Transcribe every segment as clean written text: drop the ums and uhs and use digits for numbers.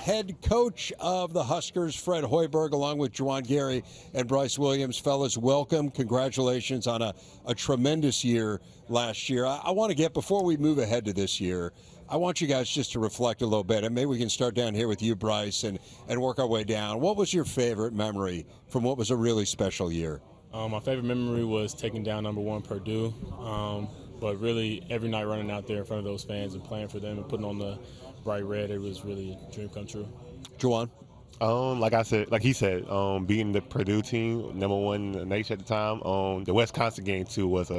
head coach of the Huskers, Fred Hoiberg, along with Juwan Gary and Brice Williams. Fellas, welcome. Congratulations on a tremendous year last year. I want to get, before we move ahead to this year, I want you guys just to reflect a little bit, and maybe we can start down here with you, Brice, and work our way down. What was your favorite memory from what was a really special year? My favorite memory was taking down #1 Purdue. But really, every night running out there in front of those fans and playing for them and putting on the bright red, it was really a dream come true. Juwan? Like he said, beating the Purdue team, #1 in the nation at the time. The Wisconsin game too was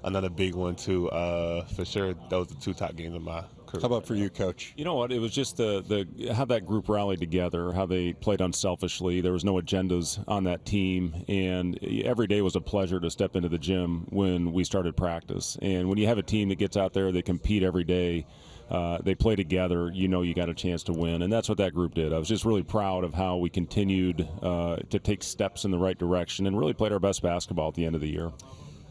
another big one too. For sure, those are the 2 top games of my career. How about for you, Coach? You know what? It was just how that group rallied together, how they played unselfishly. There was no agendas on that team, and every day was a pleasure to step into the gym when we started practice. And when you have a team that gets out there, they compete every day. They play together, you know you got a chance to win, and that's what that group did. I was just really proud of how we continued to take steps in the right direction and really played our best basketball at the end of the year.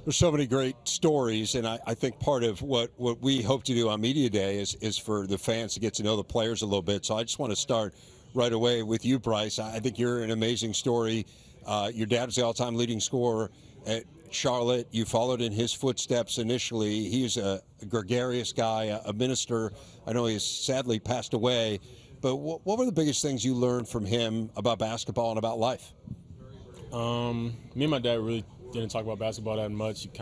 There's so many great stories, and I think part of what we hope to do on Media Day is for the fans to get to know the players a little bit. So I just want to start right away with you, Brice. I think you're an amazing story. Your dad was the all-time leading scorer at Charlotte. You followed in his footsteps initially. He's a gregarious guy, a minister. I know he's sadly passed away. But what were the biggest things you learned from him about basketball and about life? Me and my dad really didn't talk about basketball that much. I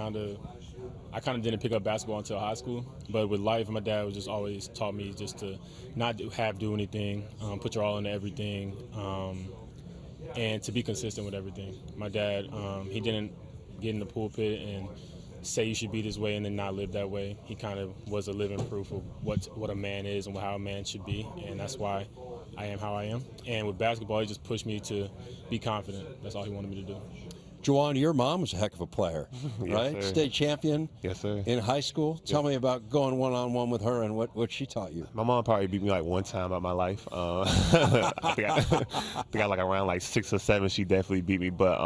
kind of didn't pick up basketball until high school. But with life, my dad was just always taught me just to not do anything, put your all into everything, and to be consistent with everything. My dad, he didn't get in the pulpit and say you should be this way and then not live that way. He kind of was a living proof of what a man is and how a man should be, and that's why I am how I am. And with basketball, he just pushed me to be confident. That's all he wanted me to do. Juwan, your mom was a heck of a player, right? Yes, sir. State champion. Yes, sir. In high school. Tell me about going one-on-one with her and what she taught you. My mom probably beat me like 1 time out my life. I think I like around like 6 or 7. She definitely beat me, but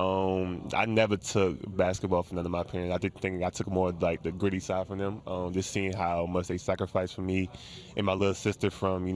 I never took basketball from none of my parents. I did think I took more like the gritty side from them. Just seeing how much they sacrificed for me and my little sister from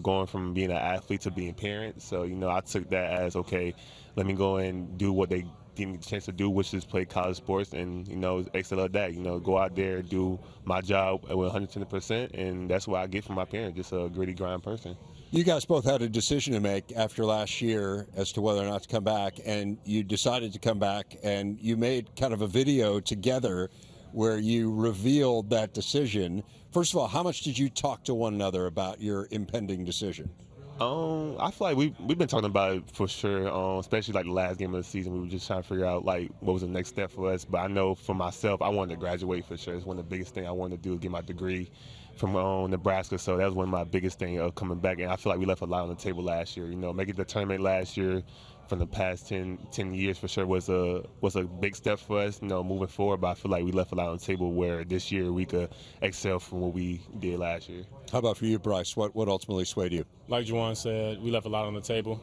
going from being an athlete to being parents. So I took that as okay. Let me go and do what they give me the chance to do, which is play college sports and, excel at that. Go out there, do my job with 110%, and that's what I get from my parents, just a gritty grind person. You guys both had a decision to make after last year as to whether or not to come back, and you decided to come back, and you made kind of a video together where you revealed that decision. First of all, how much did you talk to one another about your impending decision? I feel like we've been talking about it for sure, especially like the last game of the season. We were just trying to figure out like what was the next step for us. But I know for myself, I wanted to graduate for sure. It's one of the biggest things I wanted to do, get my degree from Nebraska. So that was one of my biggest things of coming back. And I feel like we left a lot on the table last year. Making the tournament last year from the past 10 years for sure was a big step for us, moving forward. But I feel like we left a lot on the table where this year we could excel from what we did last year. How about for you, Brice? What ultimately swayed you? Like Juwan said, we left a lot on the table.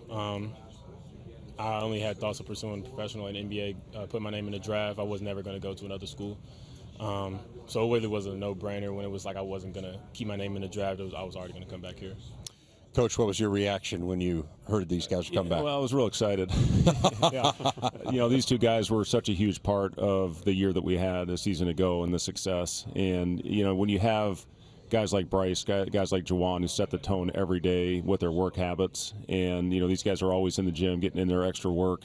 I only had thoughts of pursuing professional and NBA, put my name in the draft. I was never going to go to another school. So it really was a no-brainer when it was like I wasn't going to keep my name in the draft. I was already going to come back here. Coach, what was your reaction when you heard these guys come back? Well, I was real excited. These 2 guys were such a huge part of the year that we had a season ago and the success. And, when you have guys like Brice, guys like Juwan who set the tone every day with their work habits, and, these guys are always in the gym getting in their extra work,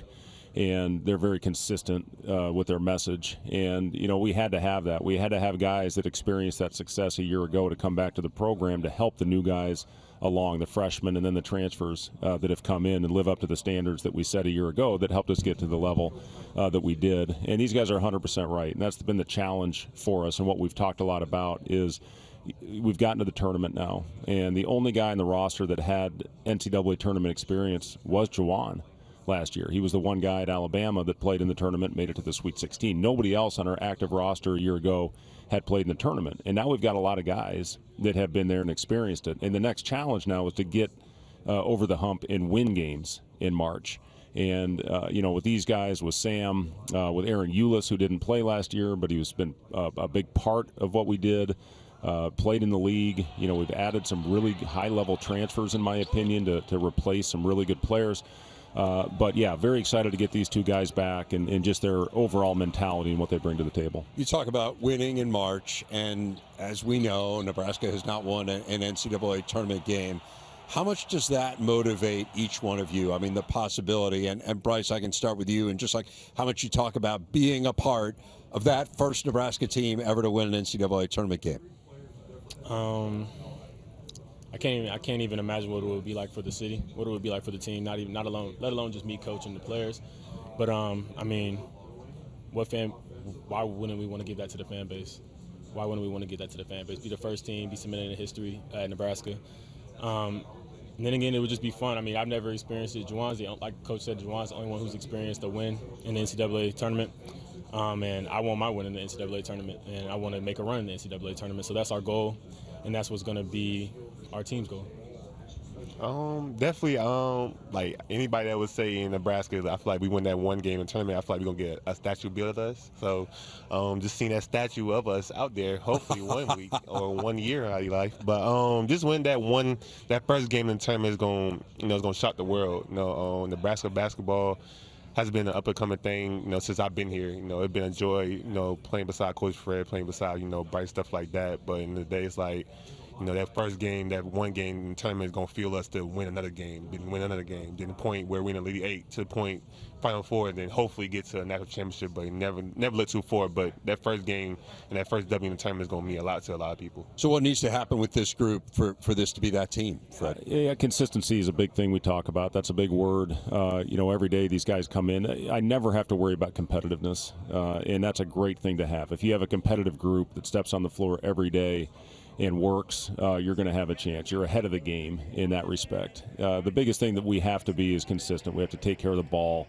and they're very consistent with their message. And, we had to have that. We had to have guys that experienced that success a year ago to come back to the program to help the new guys along, the freshmen and then the transfers that have come in and live up to the standards that we set a year ago that helped us get to the level that we did. And these guys are 100% right, and that's been the challenge for us. And what we've talked a lot about is we've gotten to the tournament now, and the only guy in the roster that had NCAA tournament experience was Juwan last year. He was the one guy at Alabama that played in the tournament, made it to the Sweet 16. Nobody else on our active roster a year ago had played in the tournament. And now we've got a lot of guys that have been there and experienced it. And the next challenge now is to get over the hump and win games in March. And, with these guys, with Sam, with Aaron Eulis, who didn't play last year, but he's been a big part of what we did, played in the league. You know, we've added some really high-level transfers, in my opinion, to replace some really good players. But, yeah, very excited to get these two guys back and just their overall mentality and what they bring to the table. You talk about winning in March, and as we know, Nebraska has not won an NCAA tournament game. How much does that motivate each one of you? I mean, the possibility, and Brice, I can start with you, and just like how much you talk about being a part of that first Nebraska team ever to win an NCAA tournament game. I can't even imagine what it would be like for the city, what it would be like for the team, let alone just me coaching the players. But I mean, why wouldn't we want to give that to the fan base? Why wouldn't we want to give that to the fan base? Be the first team, be cemented in history at Nebraska. And then again, it would just be fun. I mean, I've never experienced it. Like Coach said, Juwan's the only one who's experienced a win in the NCAA tournament. And I want my win in the NCAA tournament, and I want to make a run in the NCAA tournament. So that's our goal, and that's what's going to be our team's goal. Definitely, like anybody that would say in Nebraska, I feel like we win that one game in tournament, I feel like we're going to get a statue built of us. So just seeing that statue of us out there, hopefully 1 week or 1 year out of your life. But just win that first game in the tournament is going to shock the world. Nebraska basketball has been an up-and-coming thing, since I've been here. It's been a joy, playing beside Coach Fred, playing beside, Brice, stuff like that. But in the day, it's like, that first game, that one game in the tournament is going to fuel us to win another game, then win another game, then the point where we're in the Elite Eight to the point Final Four, and then hopefully get to a national championship, but never look too far. But that first game and that first W in the tournament is going to mean a lot to a lot of people. So what needs to happen with this group for this to be that team, Fred? Yeah, consistency is a big thing we talk about. That's a big word. Every day these guys come in. I never have to worry about competitiveness, and that's a great thing to have. If you have a competitive group that steps on the floor every day and works, you're going to have a chance. You're ahead of the game in that respect. The biggest thing that we have to be is consistent. We have to take care of the ball.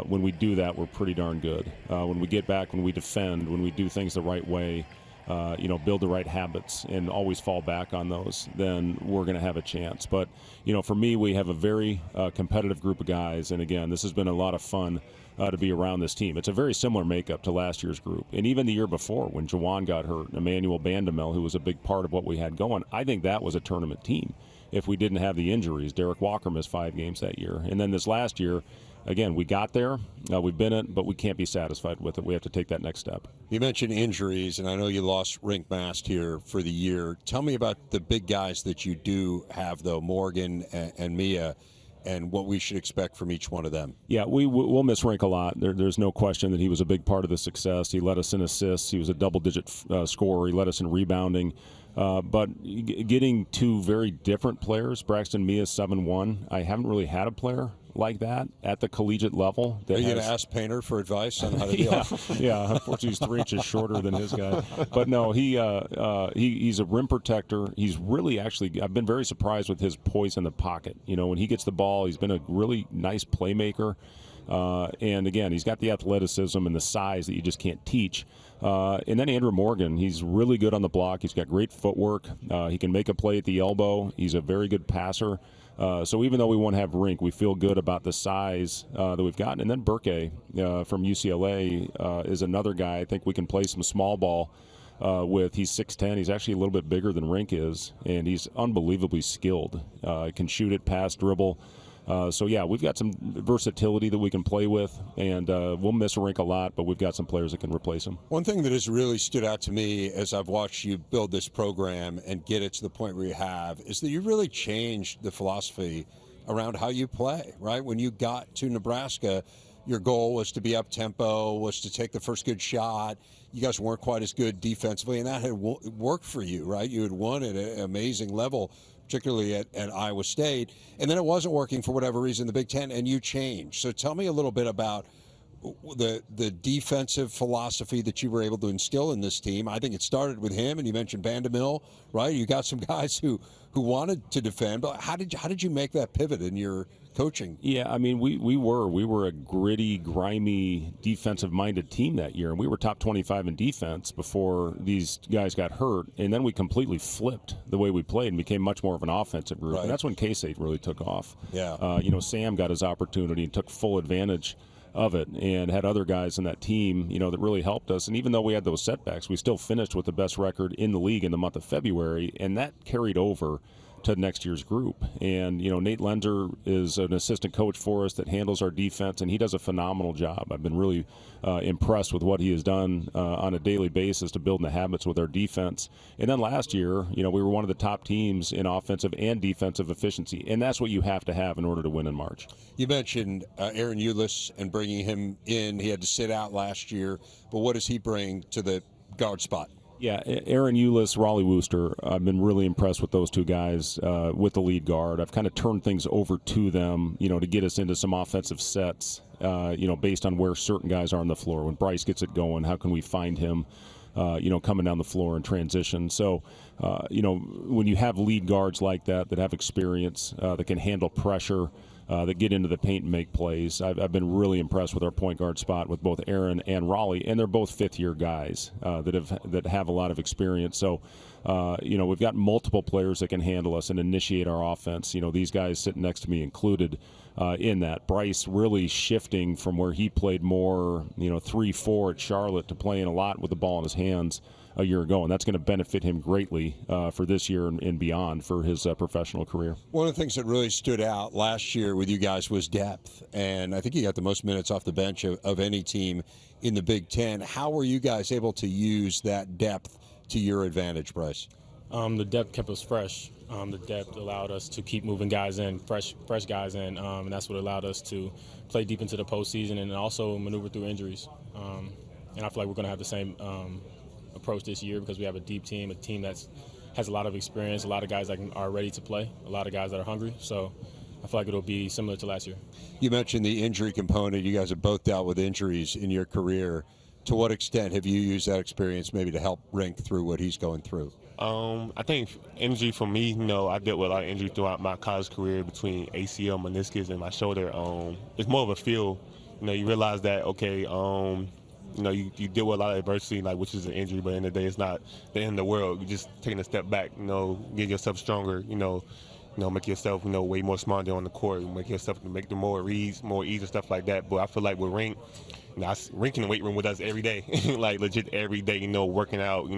When we do that, we're pretty darn good. When we get back, when we defend, when we do things the right way, build the right habits and always fall back on those, then we're going to have a chance. But, for me, we have a very competitive group of guys. And, again, this has been a lot of fun to be around this team. It's a very similar makeup to last year's group. And even the year before when Juwan got hurt, Emmanuel Bandamel, who was a big part of what we had going, I think that was a tournament team if we didn't have the injuries. Derek Walker missed 5 games that year. And then this last year, again, we got there, we've been it, but we can't be satisfied with it. We have to take that next step. You mentioned injuries, and I know you lost Rink Mast here for the year. Tell me about the big guys that you do have, though, Morgan and Mia, and what we should expect from each one of them. Yeah, we'll miss Rink a lot. There's no question that he was a big part of the success. He led us in assists. He was a double-digit scorer. He led us in rebounding. But getting two very different players, Braxton Mia 7'1", I haven't really had a player like that at the collegiate level. Are you going to ask Painter for advice on how to deal? Yeah, unfortunately he's 3 inches shorter than his guy. But no, he's a rim protector. He's really I've been very surprised with his poise in the pocket. When he gets the ball, he's been a really nice playmaker. And again, he's got the athleticism and the size that you just can't teach. And then Andrew Morgan, he's really good on the block. He's got great footwork. He can make a play at the elbow. He's a very good passer. So even though we won't have Rink, we feel good about the size that we've gotten. And then Burke from UCLA is another guy I think we can play some small ball with. He's 6'10". He's actually a little bit bigger than Rink is, and he's unbelievably skilled. Can shoot it, pass, dribble. So, yeah, we've got some versatility that we can play with, and we'll miss Rink a lot, but we've got some players that can replace him. One thing that has really stood out to me as I've watched you build this program and get it to the point where you have is that you really changed the philosophy around how you play, right? When you got to Nebraska, your goal was to be up-tempo, was to take the first good shot. You guys weren't quite as good defensively, and that had worked for you, right? You had won at an amazing level, particularly at Iowa State, and then it wasn't working for whatever reason in the Big Ten, and you changed. So tell me a little bit about the defensive philosophy that you were able to instill in this team. I think it started with him, and you mentioned Bandamel, right? You got some guys who wanted to defend, but how did you make that pivot in your coaching? Yeah, I mean, we were a gritty, grimy, defensive-minded team that year, and we were top 25 in defense before these guys got hurt, and then we completely flipped the way we played and became much more of an offensive group, and that's when K-State really took off. Yeah. Sam got his opportunity and took full advantage of it, and had other guys in that team, that really helped us. And even though we had those setbacks, we still finished with the best record in the league in the month of February, and that carried over to next year's group. And Nate Lenzer is an assistant coach for us that handles our defense, and he does a phenomenal job. I've been really impressed with what he has done on a daily basis to build the habits with our defense. And then last year, we were one of the top teams in offensive and defensive efficiency, and that's what you have to have in order to win in March. You mentioned Aaron Eulis and bringing him in. He had to sit out last year, but what does he bring to the guard spot? Yeah, Aaron Eulis, Raleigh Wooster, I've been really impressed with those two guys with the lead guard. I've kind of turned things over to them, to get us into some offensive sets, based on where certain guys are on the floor. When Brice gets it going, how can we find him, coming down the floor in transition? So, when you have lead guards like that have experience, that can handle pressure, that get into the paint and make plays. I've been really impressed with our point guard spot with both Aaron and Raleigh, and they're both fifth-year guys that have a lot of experience. So, we've got multiple players that can handle us and initiate our offense. These guys sitting next to me included in that. Brice really shifting from where he played more, 3-4 at Charlotte to playing a lot with the ball in his hands a year ago, and that's going to benefit him greatly for this year and beyond for his professional career. One of the things that really stood out last year with you guys was depth, and I think you got the most minutes off the bench of any team in the Big Ten. How were you guys able to use that depth to your advantage, Brice? The depth kept us fresh. The depth allowed us to keep moving guys in, fresh guys in, and that's what allowed us to play deep into the postseason and also maneuver through injuries. And I feel like we're going to have the same approach this year because we have a deep team, a team that has a lot of experience, a lot of guys that are ready to play, a lot of guys that are hungry. So I feel like it'll be similar to last year. You mentioned the injury component. You guys have both dealt with injuries in your career. To what extent have you used that experience maybe to help Rink through what he's going through? I think injury for me, I dealt with a lot of injury throughout my college career between ACL, meniscus, and my shoulder. It's more of a feel. You realize that, okay, you deal with a lot of adversity, which is an injury, but in the end of the day, it's not the end of the world. You're just taking a step back, get yourself stronger, make yourself, way more smarter on the court, make yourself make the more reads, more ease and stuff like that. But I feel like with Rink, Rink in the weight room with us every day, legit every day, working out,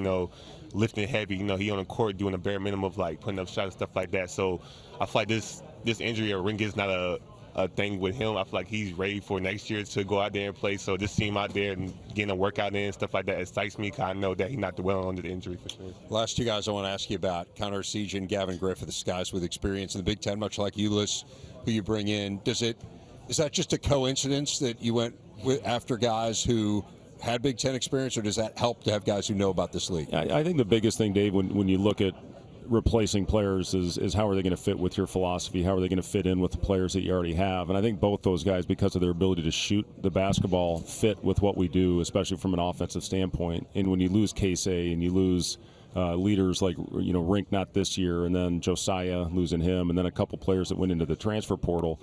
lifting heavy, he on the court doing a bare minimum of putting up shots and stuff like that. So I feel like this injury or Rink is not a thing with him. I feel like he's ready for next year to go out there and play. So this team out there and getting a workout in and stuff like that excites me because I know that he's not dwelling under the injury for sure. Last two guys I want to ask you about, Connor Sejan, Gavin Griffiths, guys with experience in the Big Ten, much like Eulis, who you bring in. Is that just a coincidence that you went after guys who had Big Ten experience, or does that help to have guys who know about this league? I think the biggest thing, Dave, when you look at replacing players is how are they going to fit with your philosophy? How are they going to fit in with the players that you already have? And I think both those guys, because of their ability to shoot the basketball, fit with what we do, especially from an offensive standpoint. And when you lose Casey and you lose leaders like Rink not this year, and then Josiah losing him, and then a couple players that went into the transfer portal,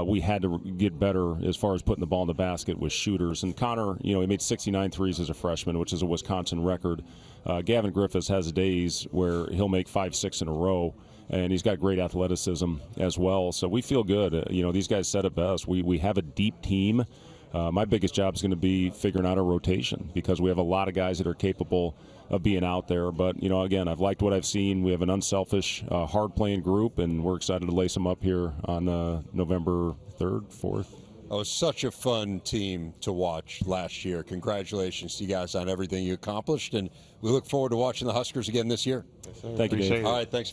we had to get better as far as putting the ball in the basket with shooters. And Connor, he made 69 threes as a freshman, which is a Wisconsin record. Gavin Griffiths has days where he'll make 5-6 in a row, and he's got great athleticism as well. So we feel good. These guys said it best. We have a deep team. My biggest job is going to be figuring out a rotation because we have a lot of guys that are capable of being out there. But, again, I've liked what I've seen. We have an unselfish, hard-playing group, and we're excited to lace them up here on November 3rd, 4th. It was such a fun team to watch last year. Congratulations to you guys on everything you accomplished, and we look forward to watching the Huskers again this year. Yes, Thank you, Dave. All right, thanks.